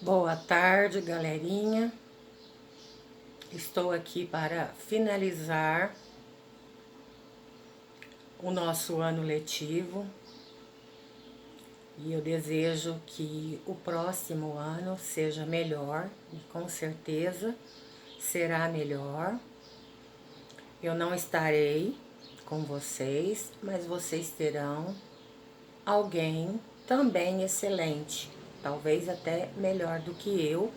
Boa tarde, galerinha. Estou aqui para finalizar o nosso ano letivo e eu desejo que o próximo ano seja melhor e com certeza será melhor. Eu não estarei com vocês, mas vocês terão alguém também excelente, talvez até melhor do que eu,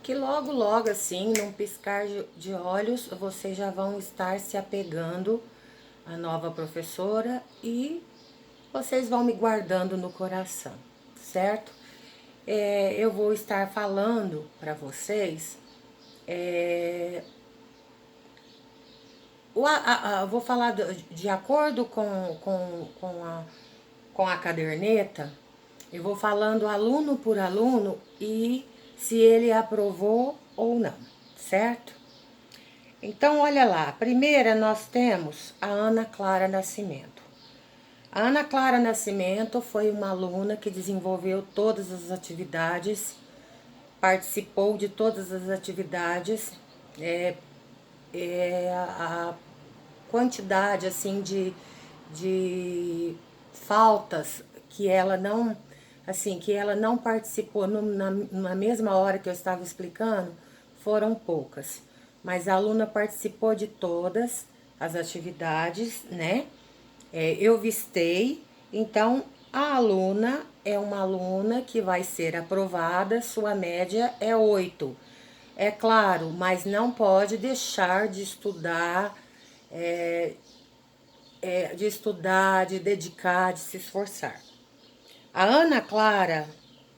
que logo, logo, assim, num piscar de olhos, vocês já vão estar se apegando à nova professora e vocês vão me guardando no coração, certo? Eu vou estar falando para vocês, vou falar de acordo com a caderneta, eu vou falando aluno por aluno e se ele aprovou ou não, certo? Então, olha lá, a primeira nós temos a Ana Clara Nascimento. A Ana Clara Nascimento foi uma aluna que desenvolveu todas as atividades, participou de todas as atividades, a quantidade assim de faltas que ela não participou na mesma hora que eu estava explicando foram poucas, mas a aluna participou de todas as atividades, né? Eu vistei, então a aluna é uma aluna que vai ser aprovada, sua média é 8. É claro, mas não pode deixar de estudar, de dedicar, de se esforçar. A Ana Clara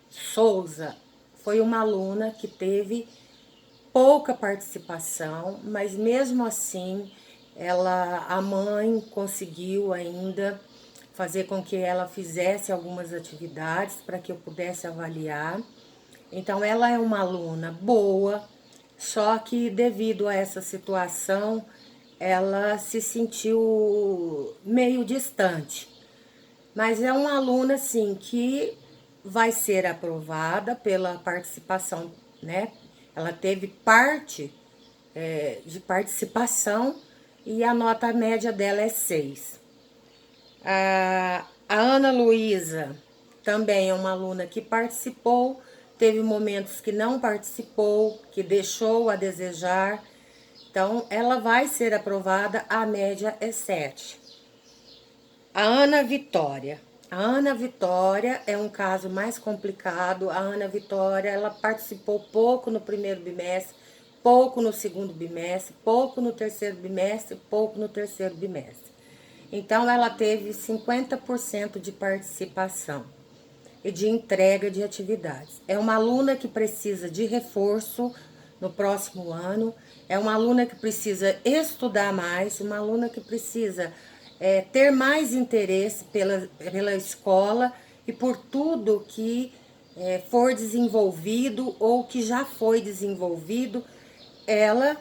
Souza foi uma aluna que teve pouca participação, mas mesmo assim, a mãe conseguiu ainda fazer com que ela fizesse algumas atividades para que eu pudesse avaliar. Então, ela é uma aluna boa, só que devido a essa situação, ela se sentiu meio distante. Mas é uma aluna, assim, que vai ser aprovada pela participação, né? Ela teve parte de participação e a nota média dela é 6. A Ana Luísa também é uma aluna que participou, teve momentos que não participou, que deixou a desejar. Então, ela vai ser aprovada, a média é 7. A Ana Vitória. A Ana Vitória é um caso mais complicado. A Ana Vitória, ela participou pouco no primeiro bimestre, pouco no segundo bimestre, pouco no terceiro bimestre, pouco no terceiro bimestre. Então, ela teve 50% de participação e de entrega de atividades. É uma aluna que precisa de reforço no próximo ano, é uma aluna que precisa estudar mais, uma aluna que precisa ter mais interesse pela escola e por tudo que for desenvolvido ou que já foi desenvolvido, ela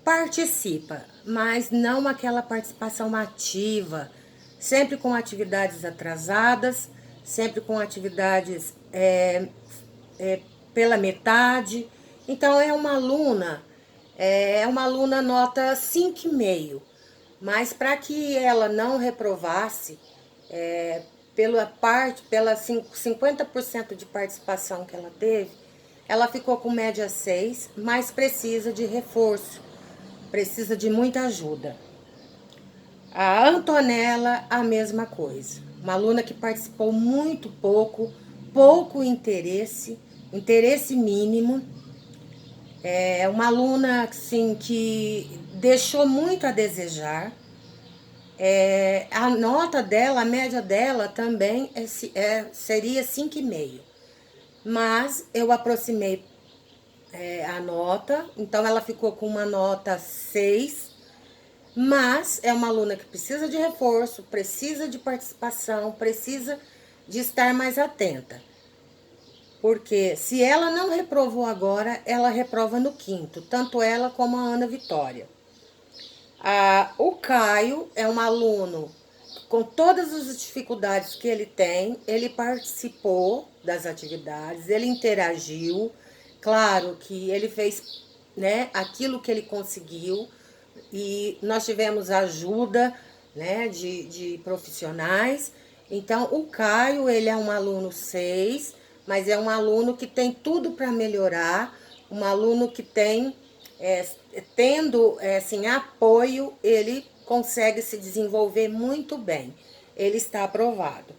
participa, mas não aquela participação ativa, sempre com atividades atrasadas, sempre com atividades pela metade. Então é uma aluna nota 5,5, mas para que ela não reprovasse, pela 50% de participação que ela teve, ela ficou com média 6, mas precisa de reforço, precisa de muita ajuda. A Antonella, a mesma coisa. Uma aluna que participou muito pouco, pouco interesse, interesse mínimo. É uma aluna assim, que deixou muito a desejar. A nota dela, a média dela também seria 5,5. Mas eu aproximei a nota, então ela ficou com uma nota 6. Mas é uma aluna que precisa de reforço, precisa de participação, precisa de estar mais atenta. Porque se ela não reprovou agora, ela reprova no quinto, tanto ela como a Ana Vitória. O Caio é um aluno com todas as dificuldades que ele tem, ele participou das atividades, ele interagiu. Claro que ele fez, né, aquilo que ele conseguiu, e nós tivemos ajuda, né, de profissionais. Então, o Caio, ele é um aluno 6, mas é um aluno que tem tudo para melhorar, um aluno que tem, tendo assim, apoio, ele consegue se desenvolver muito bem. Ele está aprovado.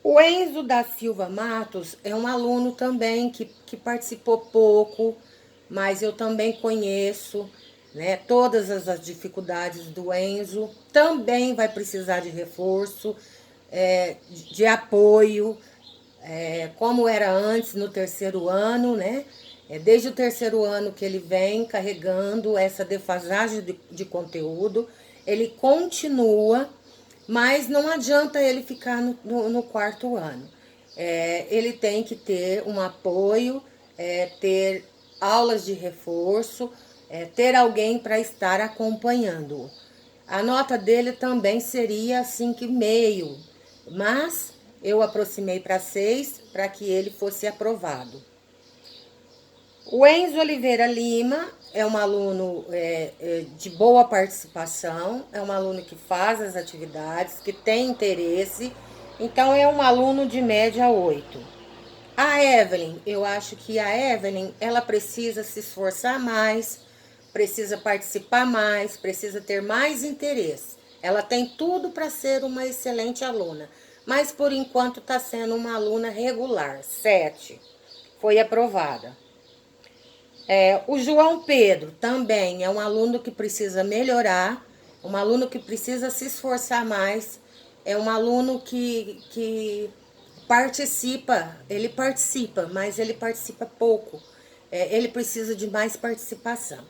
O Enzo da Silva Matos é um aluno também que participou pouco, mas eu também conheço, né, todas as dificuldades do Enzo. Também vai precisar de reforço, de apoio, como era antes no terceiro ano, né? Desde o terceiro ano que ele vem carregando essa defasagem de conteúdo, ele continua, mas não adianta ele ficar no quarto ano. Ele tem que ter um apoio, ter aulas de reforço, ter alguém para estar acompanhando. A nota dele também seria 5,5, mas eu aproximei para 6 para que ele fosse aprovado. O Enzo Oliveira Lima é um aluno de boa participação, é um aluno que faz as atividades, que tem interesse, então é um aluno de média 8. A Evelyn, eu acho que a Evelyn, ela precisa se esforçar mais, precisa participar mais, precisa ter mais interesse. Ela tem tudo para ser uma excelente aluna, mas por enquanto está sendo uma aluna regular, 7. Foi aprovada. O João Pedro também é um aluno que precisa melhorar, um aluno que precisa se esforçar mais, é um aluno que participa, mas ele participa pouco, ele precisa de mais participação.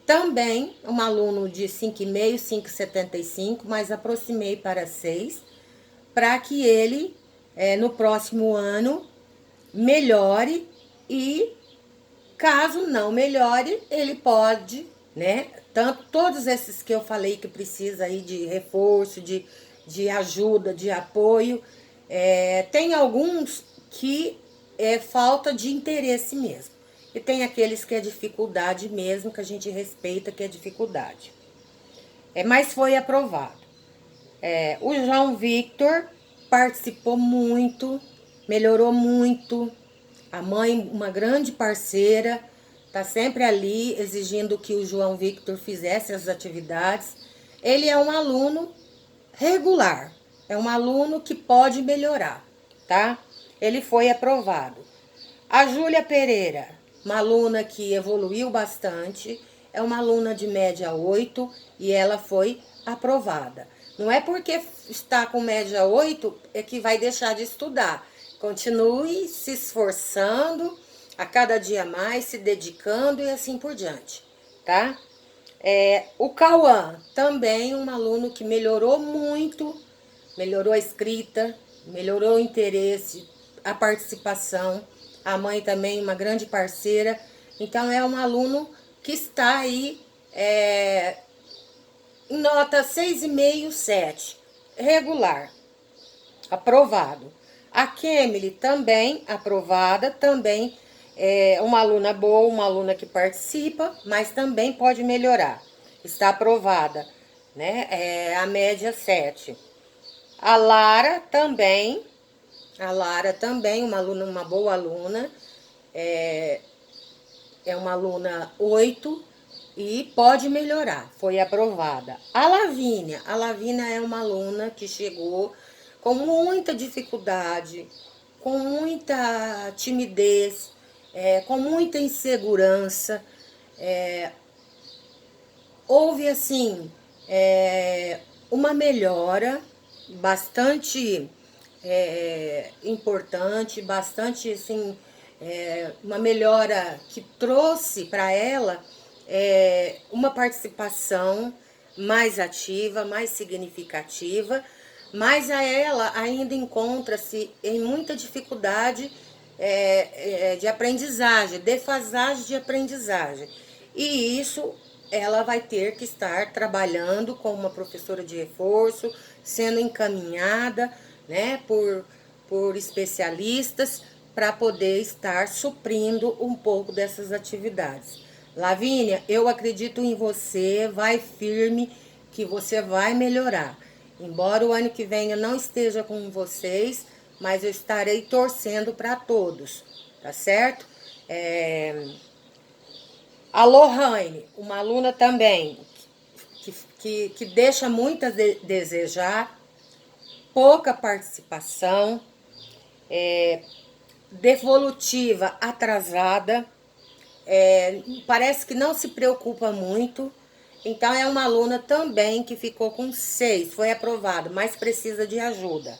Também um aluno de 5,5, 5,75, mas aproximei para 6, para que ele, no próximo ano, melhore, e caso não melhore, ele pode, né? Tanto todos esses que eu falei que precisa aí de reforço, de ajuda, de apoio, tem alguns que é falta de interesse mesmo. E tem aqueles que é dificuldade mesmo, que a gente respeita que é dificuldade. Mas foi aprovado. O João Victor participou muito, melhorou muito. A mãe, uma grande parceira, está sempre ali exigindo que o João Victor fizesse as atividades. Ele é um aluno regular, é um aluno que pode melhorar, tá? Ele foi aprovado. A Júlia Pereira, uma aluna que evoluiu bastante, é uma aluna de média 8 e ela foi aprovada. Não é porque está com média 8 que vai deixar de estudar. Continue se esforçando a cada dia mais, se dedicando e assim por diante, tá? O Cauã, também um aluno que melhorou muito, melhorou a escrita, melhorou o interesse, a participação. A mãe também, uma grande parceira. Então, é um aluno que está aí em nota 6,5, 7. Regular, aprovado. A Kemily também aprovada, também é uma aluna boa, uma aluna que participa, mas também pode melhorar. Está aprovada, né? A média 7. A Lara também, uma aluna, uma boa aluna, é uma aluna 8 e pode melhorar, foi aprovada. A Lavínia é uma aluna que chegou com muita dificuldade, com muita timidez, com muita insegurança. Houve, assim, uma melhora bastante importante, bastante, assim, uma melhora que trouxe para ela uma participação mais ativa, mais significativa, mas ela ainda encontra-se em muita dificuldade de aprendizagem, defasagem de aprendizagem. E isso ela vai ter que estar trabalhando com uma professora de reforço, sendo encaminhada, né, por especialistas para poder estar suprindo um pouco dessas atividades. Lavínia, eu acredito em você, vai firme que você vai melhorar. Embora o ano que vem eu não esteja com vocês, mas eu estarei torcendo para todos, tá certo? A Lohane, uma aluna também, que deixa muito a desejar, pouca participação, devolutiva atrasada, parece que não se preocupa muito. Então, é uma aluna também que ficou com 6, foi aprovado, mas precisa de ajuda.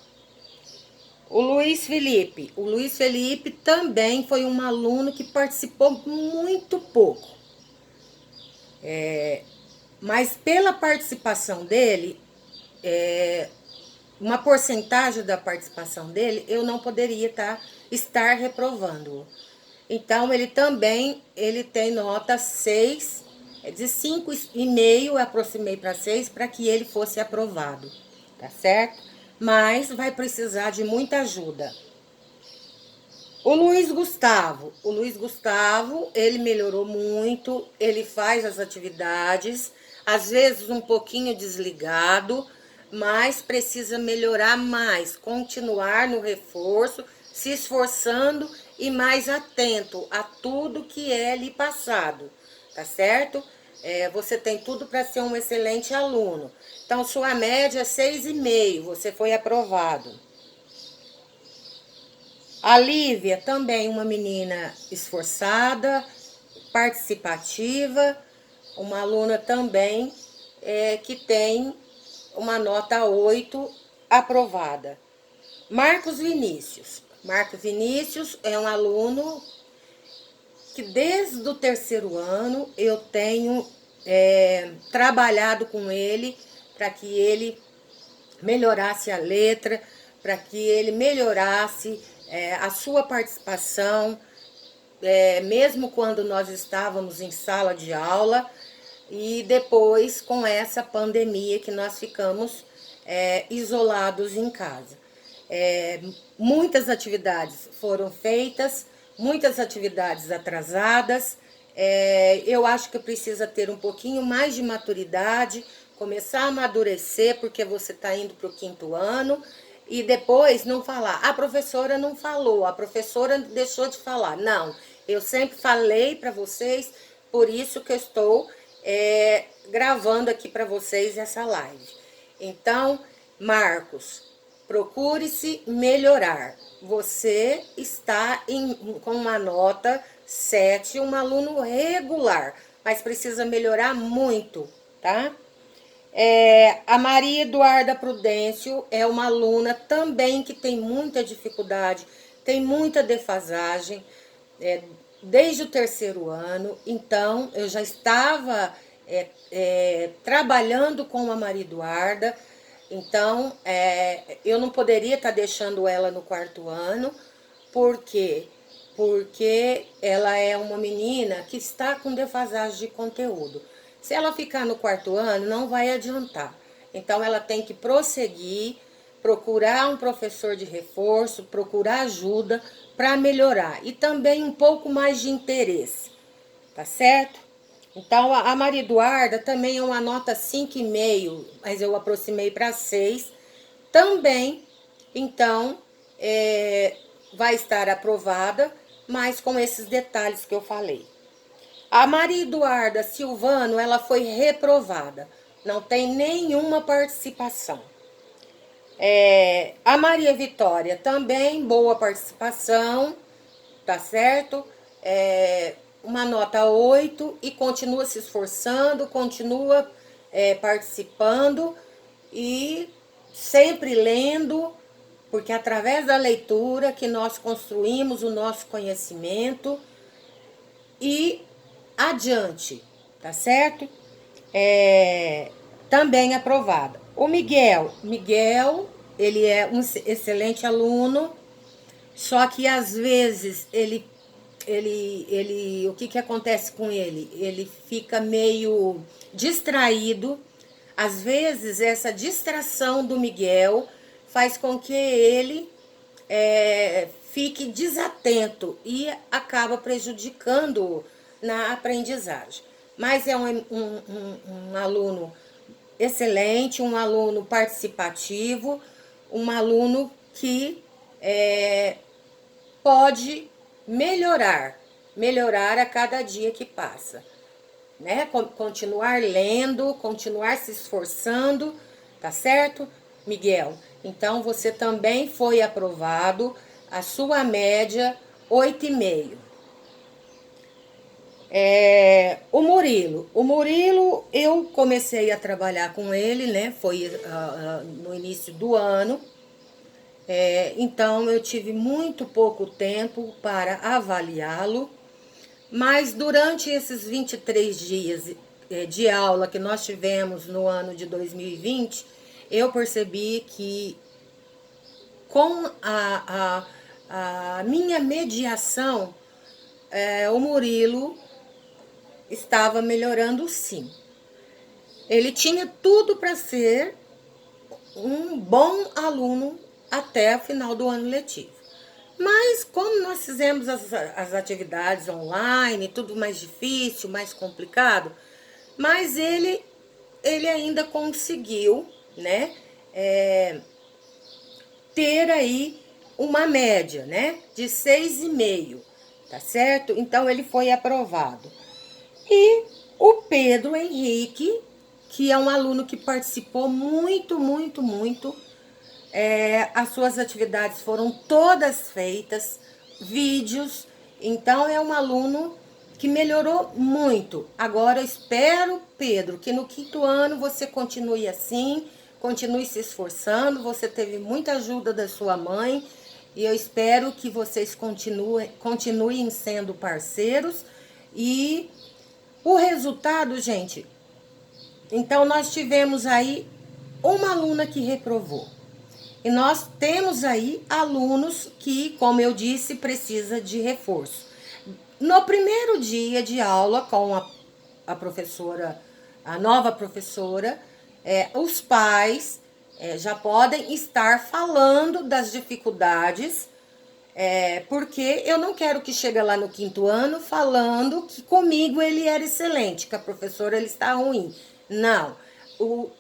O Luiz Felipe também foi um aluno que participou muito pouco. Mas pela participação dele, uma porcentagem da participação dele, eu não poderia estar reprovando. Então, ele tem nota 6, de 5,5 eu aproximei para 6 para que ele fosse aprovado, tá certo? Mas vai precisar de muita ajuda. O Luiz Gustavo, ele melhorou muito, ele faz as atividades, às vezes um pouquinho desligado, mas precisa melhorar mais, continuar no reforço, se esforçando e mais atento a tudo que é lhe passado, tá certo? Você tem tudo para ser um excelente aluno. Então, sua média é 6,5, você foi aprovado. A Lívia, também uma menina esforçada, participativa, uma aluna também que tem uma nota 8 aprovada. Marcos Vinícius é um aluno que desde o 3º ano eu tenho trabalhado com ele para que ele melhorasse a letra, para que ele melhorasse a sua participação, mesmo quando nós estávamos em sala de aula, e depois com essa pandemia que nós ficamos isolados em casa. Muitas atividades foram feitas, muitas atividades atrasadas. Eu acho que precisa ter um pouquinho mais de maturidade, começar a amadurecer, porque você está indo para o 5º ano, e depois não falar, a professora não falou, a professora deixou de falar. Não, eu sempre falei para vocês, por isso que eu estou gravando aqui para vocês essa live. Então, Marcos, procure-se melhorar. Você está com uma nota 7, um aluno regular, mas precisa melhorar muito, tá? A Maria Eduarda Prudêncio é uma aluna também que tem muita dificuldade, tem muita defasagem, desde o 3º ano. Então, eu já estava trabalhando com a Maria Eduarda. Então, eu não poderia estar deixando ela no 4º ano. Por quê? Porque ela é uma menina que está com defasagem de conteúdo. Se ela ficar no 4º ano, não vai adiantar. Então, ela tem que prosseguir, procurar um professor de reforço, procurar ajuda para melhorar. E também um pouco mais de interesse, tá certo? Então, a Maria Eduarda também é uma nota 5,5, mas eu aproximei para 6. Também, então, vai estar aprovada, mas com esses detalhes que eu falei. A Maria Eduarda Silvano, ela foi reprovada, não tem nenhuma participação. A Maria Vitória também, boa participação, tá certo? Uma nota 8 e continua se esforçando, continua participando e sempre lendo, porque através da leitura que nós construímos o nosso conhecimento e adiante, tá certo? Também aprovada. O Miguel, ele é um excelente aluno, só que às vezes ele o que acontece com ele? Ele fica meio distraído. Às vezes, essa distração do Miguel faz com que ele fique desatento e acaba prejudicando na aprendizagem. Mas é um aluno excelente, um aluno participativo, um aluno que pode melhorar a cada dia que passa, né? Continuar lendo, continuar se esforçando, tá certo, Miguel? Então, você também foi aprovado, a sua média 8,5. O Murilo, eu comecei a trabalhar com ele, né? Foi no início do ano. Então, eu tive muito pouco tempo para avaliá-lo, mas durante esses 23 dias de aula que nós tivemos no ano de 2020, eu percebi que com a minha mediação, o Murilo estava melhorando sim. Ele tinha tudo para ser um bom aluno até o final do ano letivo. Mas como nós fizemos as atividades online, tudo mais difícil, mais complicado, mas ele ainda conseguiu, né, ter aí uma média, né, de 6,5, tá certo? Então, ele foi aprovado. E o Pedro Henrique, que é um aluno que participou muito, as suas atividades foram todas feitas, vídeos, então é um aluno que melhorou muito. Agora eu espero, Pedro, que no 5º ano você continue assim, continue se esforçando, você teve muita ajuda da sua mãe, e eu espero que vocês continuem sendo parceiros. E o resultado, gente, então nós tivemos aí uma aluna que reprovou. E nós temos aí alunos que, como eu disse, precisa de reforço. No primeiro dia de aula com a professora, a nova professora, os pais já podem estar falando das dificuldades, porque eu não quero que chegue lá no 5º ano falando que comigo ele era excelente, que a professora ele está ruim. Não.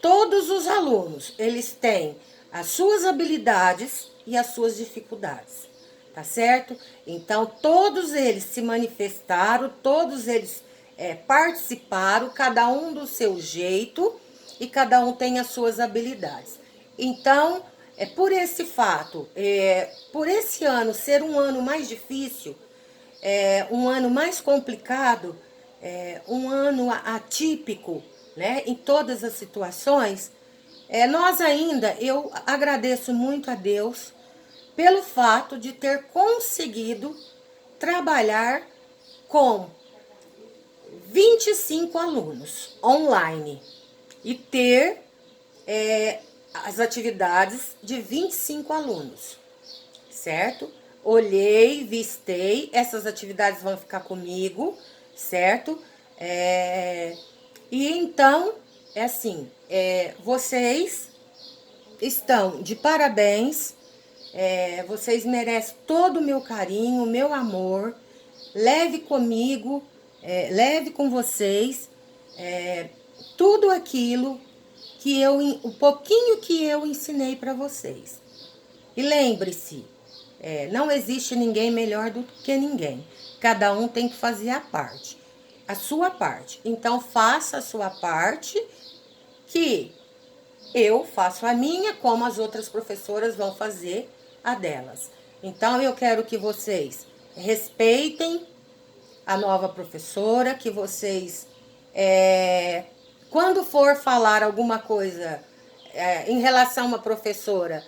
Todos os alunos, eles têm as suas habilidades e as suas dificuldades, tá certo? Então, todos eles se manifestaram, todos eles participaram, cada um do seu jeito, e cada um tem as suas habilidades. Então, por esse fato, por esse ano ser um ano mais difícil, um ano mais complicado, um ano atípico, né, em todas as situações, eu agradeço muito a Deus pelo fato de ter conseguido trabalhar com 25 alunos online e ter as atividades de 25 alunos, certo? Olhei, vistei, essas atividades vão ficar comigo, certo? E então, vocês estão de parabéns, vocês merecem todo o meu carinho, o meu amor, leve comigo, leve com vocês tudo aquilo que o pouquinho que eu ensinei para vocês. E lembre-se, não existe ninguém melhor do que ninguém. Cada um tem que fazer a sua parte. Então, faça a sua parte, que eu faço a minha, como as outras professoras vão fazer a delas. Então, eu quero que vocês respeitem a nova professora, que vocês, quando for falar alguma coisa em relação a uma professora,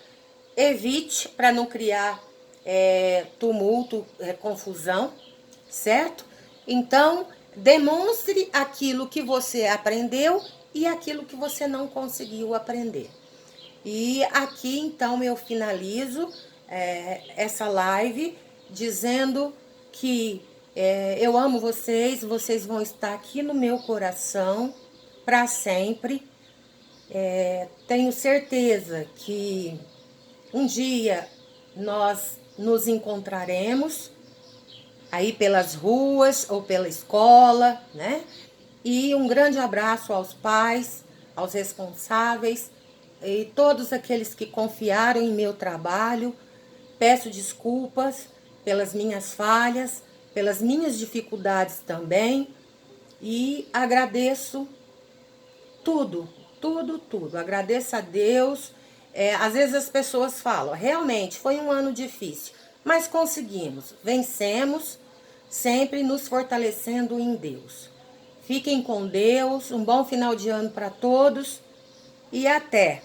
evite, para não criar tumulto, confusão, certo? Então, demonstre aquilo que você aprendeu e aquilo que você não conseguiu aprender. E aqui, então, eu finalizo essa live dizendo que Eu amo vocês, vocês vão estar aqui no meu coração para sempre. Tenho certeza que um dia nós nos encontraremos aí pelas ruas ou pela escola, né? E um grande abraço aos pais, aos responsáveis e todos aqueles que confiaram em meu trabalho. Peço desculpas pelas minhas falhas, pelas minhas dificuldades também e agradeço tudo, tudo, tudo. Agradeço a Deus. Às vezes as pessoas falam, realmente foi um ano difícil, mas conseguimos, vencemos, sempre nos fortalecendo em Deus. Fiquem com Deus, um bom final de ano para todos e até!